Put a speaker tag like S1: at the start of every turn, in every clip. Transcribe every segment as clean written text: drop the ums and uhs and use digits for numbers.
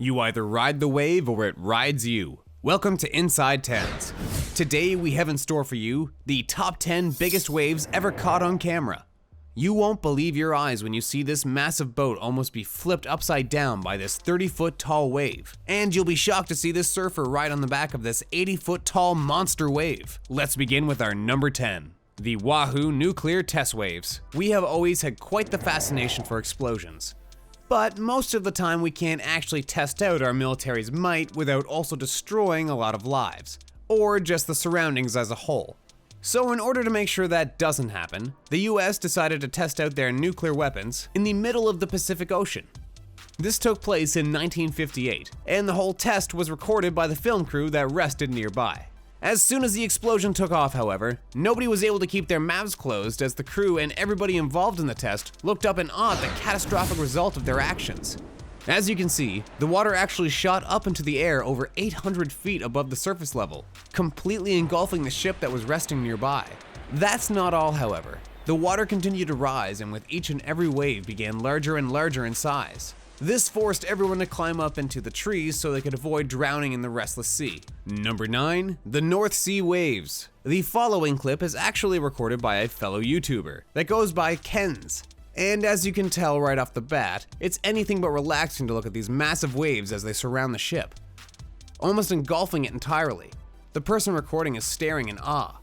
S1: You either ride the wave or it rides you. Welcome to Inside 10s. Today we have in store for you the top 10 biggest waves ever caught on camera. You won't believe your eyes when you see this massive boat almost be flipped upside down by this 30-foot tall wave. And you'll be shocked to see this surfer ride on the back of this 80-foot tall monster wave. Let's begin with our number 10. The Wahoo nuclear test waves. We have always had quite the fascination for explosions. But most of the time we can't actually test out our military's might without also destroying a lot of lives, or just the surroundings as a whole. So in order to make sure that doesn't happen, the US decided to test out their nuclear weapons in the middle of the Pacific Ocean. This took place in 1958, and the whole test was recorded by the film crew that rested nearby. As soon as the explosion took off, however, nobody was able to keep their mouths closed as the crew and everybody involved in the test looked up in awe at the catastrophic result of their actions. As you can see, the water actually shot up into the air over 800 feet above the surface level, completely engulfing the ship that was resting nearby. That's not all, however. The water continued to rise, and with each and every wave began larger and larger in size. This forced everyone to climb up into the trees so they could avoid drowning in the restless sea. Number 9. The North Sea waves. The following clip is actually recorded by a fellow YouTuber that goes by Ken's. And as you can tell right off the bat, it's anything but relaxing to look at these massive waves as they surround the ship, almost engulfing it entirely. The person recording is staring in awe,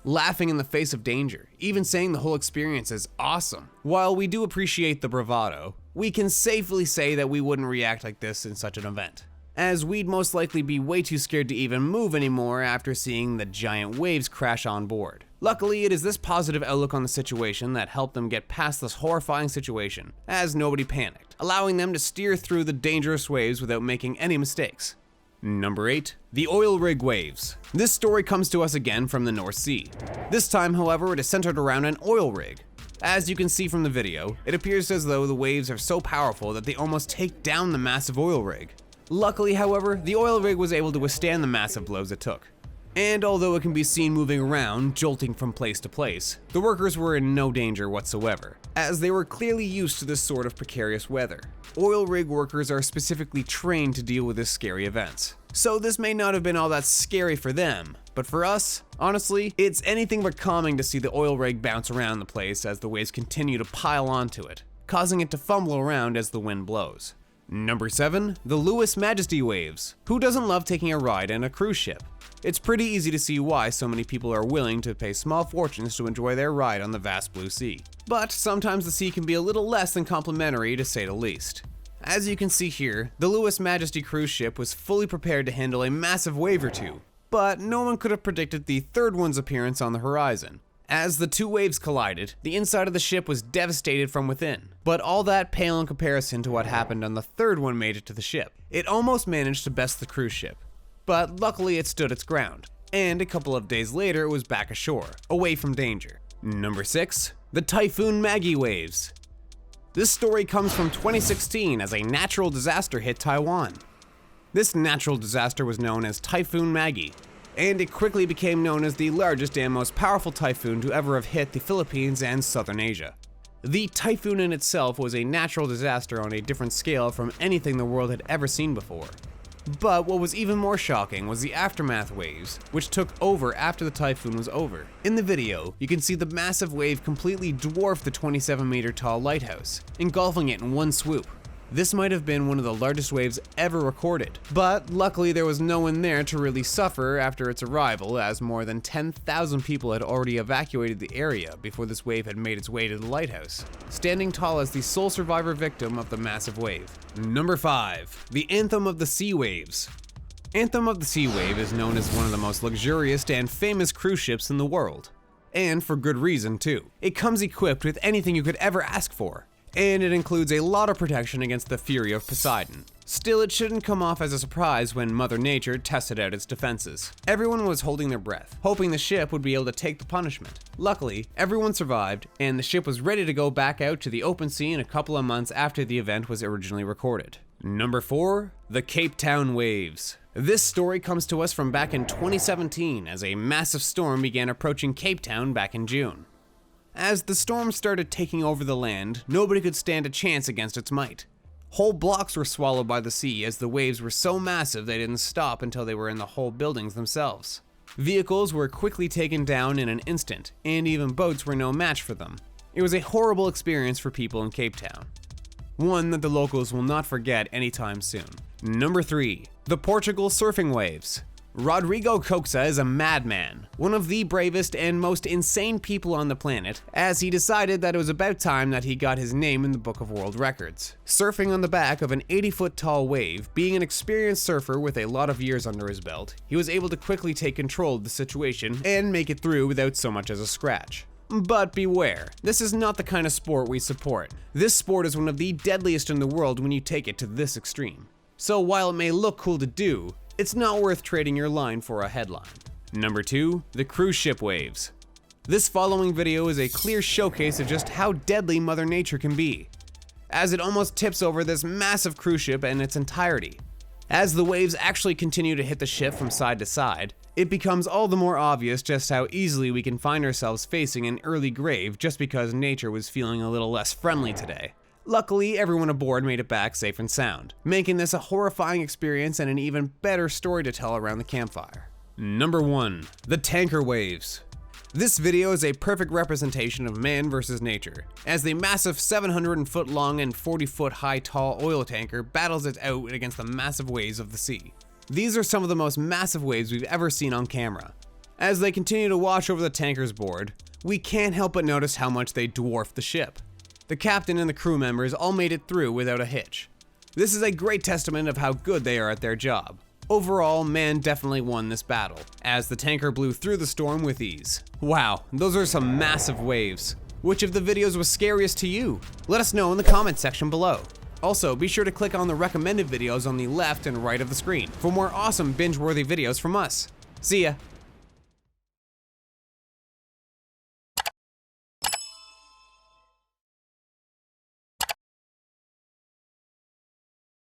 S1: laughing in the face of danger, even saying the whole experience is awesome. While we do appreciate the bravado, we can safely say that we wouldn't react like this in such an event, as we'd most likely be way too scared to even move anymore after seeing the giant waves crash on board. Luckily, it is this positive outlook on the situation that helped them get past this horrifying situation, as nobody panicked, allowing them to steer through the dangerous waves without making any mistakes. Number 8. The oil rig waves. This story comes to us again from the North Sea. This time, however, it is centered around an oil rig. As you can see from the video, it appears as though the waves are so powerful that they almost take down the massive oil rig. Luckily, however, the oil rig was able to withstand the massive blows it took. And although it can be seen moving around, jolting from place to place, the workers were in no danger whatsoever, as they were clearly used to this sort of precarious weather. Oil rig workers are specifically trained to deal with this scary events. So this may not have been all that scary for them, but for us, honestly, it's anything but calming to see the oil rig bounce around the place as the waves continue to pile onto it, causing it to fumble around as the wind blows. Number 7. The Majesty waves. Who doesn't love taking a ride in a cruise ship? It's pretty easy to see why so many people are willing to pay small fortunes to enjoy their ride on the vast blue sea. But sometimes the sea can be a little less than complimentary, to say the least. As you can see here, the Majesty cruise ship was fully prepared to handle a massive wave or two, but no one could have predicted the third one's appearance on the horizon. As the two waves collided, the inside of the ship was devastated from within, but all that pale in comparison to what happened on the third one made it to the ship. It almost managed to best the cruise ship, but luckily it stood its ground, and a couple of days later it was back ashore, away from danger. Number 6. The Typhoon Maggie waves. This story comes from 2016 as a natural disaster hit Taiwan. This natural disaster was known as Typhoon Maggie, and it quickly became known as the largest and most powerful typhoon to ever have hit the Philippines and southern Asia. The typhoon in itself was a natural disaster on a different scale from anything the world had ever seen before. But what was even more shocking was the aftermath waves, which took over after the typhoon was over. In the video, you can see the massive wave completely dwarf the 27-meter tall lighthouse, engulfing it in one swoop. This might have been one of the largest waves ever recorded, but luckily there was no one there to really suffer after its arrival, as more than 10,000 people had already evacuated the area before this wave had made its way to the lighthouse, standing tall as the sole survivor victim of the massive wave. Number 5. The Anthem of the Sea Waves. Anthem of the Sea Wave is known as one of the most luxurious and famous cruise ships in the world. And for good reason too. It comes equipped with anything you could ever ask for, and it includes a lot of protection against the fury of Poseidon. Still, it shouldn't come off as a surprise when Mother Nature tested out its defenses. Everyone was holding their breath, hoping the ship would be able to take the punishment. Luckily, everyone survived, and the ship was ready to go back out to the open sea in a couple of months after the event was originally recorded. Number 4. The Cape Town waves. This story comes to us from back in 2017 as a massive storm began approaching Cape Town back in June. As the storm started taking over the land, nobody could stand a chance against its might. Whole blocks were swallowed by the sea as the waves were so massive they didn't stop until they were in the whole buildings themselves. Vehicles were quickly taken down in an instant, and even boats were no match for them. It was a horrible experience for people in Cape Town. One that the locals will not forget anytime soon. Number 3. The Portugal surfing waves. Rodrigo Coxa is a madman, one of the bravest and most insane people on the planet, as he decided that it was about time that he got his name in the Book of World Records. Surfing on the back of an 80-foot tall wave, being an experienced surfer with a lot of years under his belt, he was able to quickly take control of the situation and make it through without so much as a scratch. But beware, this is not the kind of sport we support. This sport is one of the deadliest in the world when you take it to this extreme. So while it may look cool to do, it's not worth trading your line for a headline. Number 2. The cruise ship waves. This following video is a clear showcase of just how deadly Mother Nature can be, as it almost tips over this massive cruise ship in its entirety. As the waves actually continue to hit the ship from side to side, it becomes all the more obvious just how easily we can find ourselves facing an early grave just because nature was feeling a little less friendly today. Luckily, everyone aboard made it back safe and sound, making this a horrifying experience and an even better story to tell around the campfire. Number 1. The tanker waves. This video is a perfect representation of man versus nature, as the massive 700-foot long and 40-foot high tall oil tanker battles it out against the massive waves of the sea. These are some of the most massive waves we've ever seen on camera. As they continue to wash over the tanker's board, we can't help but notice how much they dwarf the ship. The captain and the crew members all made it through without a hitch. This is a great testament of how good they are at their job. Overall, man definitely won this battle, as the tanker blew through the storm with ease. Wow, those are some massive waves. Which of the videos was scariest to you? Let us know in the comment section below. Also, be sure to click on the recommended videos on the left and right of the screen for more awesome binge-worthy videos from us. See ya!